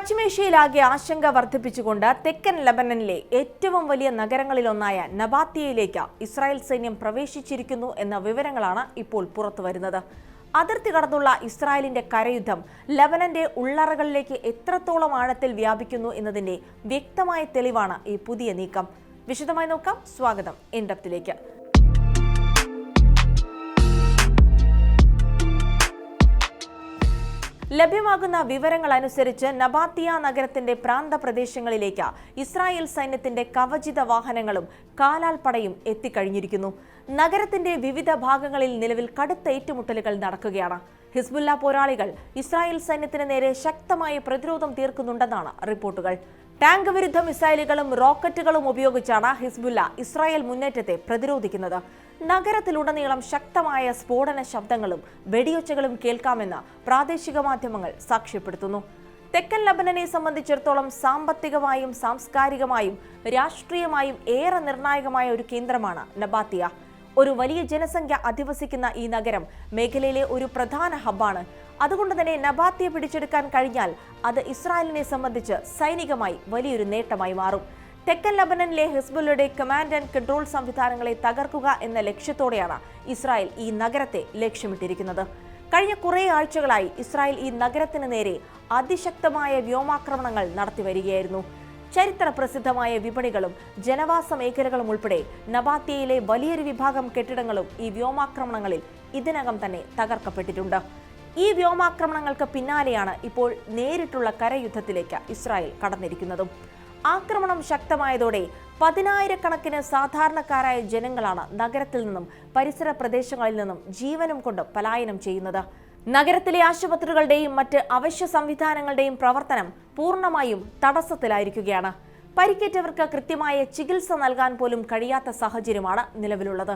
പശ്ചിമേഷ്യയിലാകെ ആശങ്ക വർദ്ധിപ്പിച്ചുകൊണ്ട് തെക്കൻ ലെബനനിലെ ഏറ്റവും വലിയ നഗരങ്ങളിലൊന്നായ നബാത്തിയയിലേക്ക് ഇസ്രായേൽ സൈന്യം പ്രവേശിച്ചിരിക്കുന്നു എന്ന വിവരങ്ങളാണ് ഇപ്പോൾ പുറത്തുവരുന്നത്. അതിർത്തി കടന്നുള്ള ഇസ്രായേലിന്റെ കരയുദ്ധം ലെബനന്റെ ഉള്ളറകളിലേക്ക് എത്രത്തോളം ആഴത്തിൽ വ്യാപിക്കുന്നു എന്നതിന്റെ വ്യക്തമായ തെളിവാണ് ഈ പുതിയ നീക്കം. വിശദമായി നോക്കാം. സ്വാഗതം ഇൻഡെപ്തിലേക്ക്. ലഭ്യമാകുന്ന വിവരങ്ങൾ അനുസരിച്ച് നബാത്തിയ നഗരത്തിന്റെ പ്രാന്തപ്രദേശങ്ങളിലേക്ക് ഇസ്രായേൽ സൈന്യത്തിന്റെ കവചിത വാഹനങ്ങളും കാലാൾപ്പടയും എത്തിക്കഴിഞ്ഞിരിക്കുന്നു. നഗരത്തിന്റെ വിവിധ ഭാഗങ്ങളിൽ നിലവിൽ കടുത്ത ഏറ്റുമുട്ടലുകൾ നടക്കുകയാണ്. ഹിസ്ബുല്ല പോരാളികൾ ഇസ്രായേൽ സൈന്യത്തിന് നേരെ ശക്തമായ പ്രതിരോധം തീർക്കുന്നുണ്ടെന്നാണ് റിപ്പോർട്ടുകൾ. ടാങ്ക് വിരുദ്ധ മിസൈലുകളും റോക്കറ്റുകളും ഉപയോഗിച്ചാണ് ഹിസ്ബുല്ല ഇസ്രായേൽ മുന്നേറ്റത്തെ പ്രതിരോധിക്കുന്നത്. നഗരത്തിലുടനീളം ശക്തമായ സ്ഫോടന ശബ്ദങ്ങളും വെടിയൊച്ചകളും കേൾക്കാമെന്ന് പ്രാദേശിക മാധ്യമങ്ങൾ സാക്ഷ്യപ്പെടുത്തുന്നു. തെക്കൻ ലബനനെ സംബന്ധിച്ചിടത്തോളം സാമ്പത്തികമായും സാംസ്കാരികമായും രാഷ്ട്രീയമായും ഏറെ നിർണായകമായ ഒരു കേന്ദ്രമാണ് നബാത്തിയ. ഒരു വലിയ ജനസംഖ്യ അധിവസിക്കുന്ന ഈ നഗരം മേഖലയിലെ ഒരു പ്രധാന ഹബ്ബാണ്. അതുകൊണ്ട് തന്നെ നബാത്തിയ പിടിച്ചെടുക്കാൻ കഴിഞ്ഞാൽ അത് ഇസ്രായേലിനെ സംബന്ധിച്ച് സൈനികമായി വലിയൊരു നേട്ടമായി മാറും. തെക്കൻ ലബനനിലെ ഹിസ്ബുല്ലയുടെ കമാൻഡ് ആൻഡ് കൺട്രോൾ സംവിധാനങ്ങളെ തകർക്കുക എന്ന ലക്ഷ്യത്തോടെയാണ് ഇസ്രായേൽ ഈ നഗരത്തെ ലക്ഷ്യമിട്ടിരിക്കുന്നത്. കഴിഞ്ഞ കുറേ ആഴ്ചകളായി ഇസ്രായേൽ ഈ നഗരത്തിന് നേരെ അതിശക്തമായ വ്യോമാക്രമണങ്ങൾ നടത്തിവരികയായിരുന്നു. ചരിത്ര പ്രസിദ്ധമായ വിപണികളും ജനവാസ മേഖലകളും ഉൾപ്പെടെ നബാത്തിയയിലെ വലിയൊരു വിഭാഗം കെട്ടിടങ്ങളും ഈ വ്യോമാക്രമണങ്ങളിൽ ഇതിനകം തന്നെ തകർക്കപ്പെട്ടിട്ടുണ്ട്. ഈ വ്യോമാക്രമണങ്ങൾക്ക് പിന്നാലെയാണ് ഇപ്പോൾ നേരിട്ടുള്ള കരയുദ്ധത്തിലേക്ക് ഇസ്രായേൽ കടന്നിരിക്കുന്നതും. ആക്രമണം ശക്തമായതോടെ പതിനായിരക്കണക്കിന് സാധാരണക്കാരായ ജനങ്ങളാണ് നഗരത്തിൽ നിന്നും പരിസര പ്രദേശങ്ങളിൽ നിന്നും ജീവനും കൊണ്ട് പലായനം ചെയ്യുന്നത്. നഗരത്തിലെ ആശുപത്രികളുടെയും മറ്റ് അവശ്യ സംവിധാനങ്ങളുടെയും പ്രവർത്തനം പൂർണ്ണമായും തടസ്സത്തിലായിരിക്കുകയാണ്. പരിക്കേറ്റവർക്ക് കൃത്യമായ ചികിത്സ നൽകാൻ പോലും കഴിയാത്ത സാഹചര്യമാണ് നിലവിലുള്ളത്.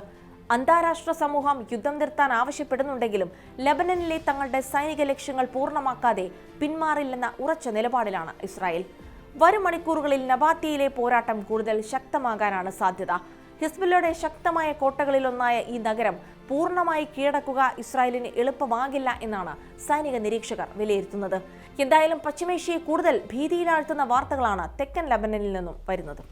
അന്താരാഷ്ട്ര സമൂഹം യുദ്ധം നിർത്താൻ ആവശ്യപ്പെടുന്നുണ്ടെങ്കിലും ലെബനനിലെ തങ്ങളുടെ സൈനിക ലക്ഷ്യങ്ങൾ പൂർണ്ണമാക്കാതെ പിന്മാറില്ലെന്ന ഉറച്ച നിലപാടിലാണ് ഇസ്രായേൽ. വരും മണിക്കൂറുകളിൽ നബാത്തിയയിലെ പോരാട്ടം കൂടുതൽ ശക്തമാകാനാണ് സാധ്യത. ഹിസ്ബുല്ലയുടെ ശക്തമായ കോട്ടകളിലൊന്നായ ഈ നഗരം പൂർണ്ണമായി കീഴടക്കുക ഇസ്രായേലിന് എളുപ്പമാകില്ല എന്നാണ് സൈനിക നിരീക്ഷകർ വിലയിരുത്തുന്നത്. എന്തായാലും പശ്ചിമേഷ്യയെ കൂടുതൽ ഭീതിയിലാഴ്ത്തുന്ന വാർത്തകളാണ് തെക്കൻ ലെബനനിൽ നിന്നും വരുന്നത്.